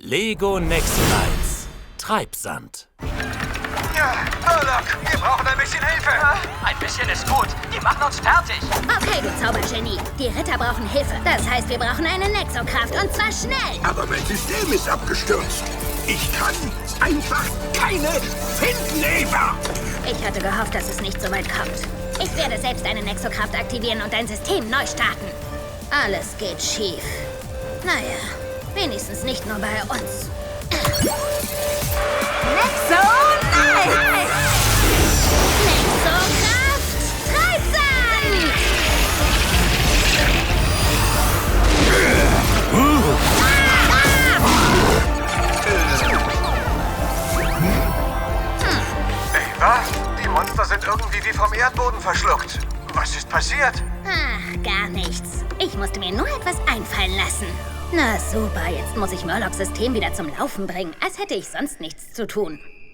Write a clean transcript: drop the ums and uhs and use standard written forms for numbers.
Lego Nexolites. Treibsand. Ja, Murloc, wir brauchen ein bisschen Hilfe. Ein bisschen ist gut. Die machen uns fertig. Okay, du Zaubergenie. Die Ritter brauchen Hilfe. Das heißt, wir brauchen eine Nexokraft und zwar schnell. Aber mein System ist abgestürzt. Ich kann einfach keine finden, Eva. Ich hatte gehofft, dass es nicht so weit kommt. Ich werde selbst eine Nexokraft aktivieren und dein System neu starten. Alles geht schief. Naja, wenigstens nicht nur bei uns. Nexolites! Nexokraft, Treibsand! Eva, die Monster sind irgendwie wie vom Erdboden verschluckt. Was ist passiert? Ach, gar nichts. Ich musste mir nur etwas einfallen lassen. Na super, jetzt muss ich Murlocs System wieder zum Laufen bringen, als hätte ich sonst nichts zu tun.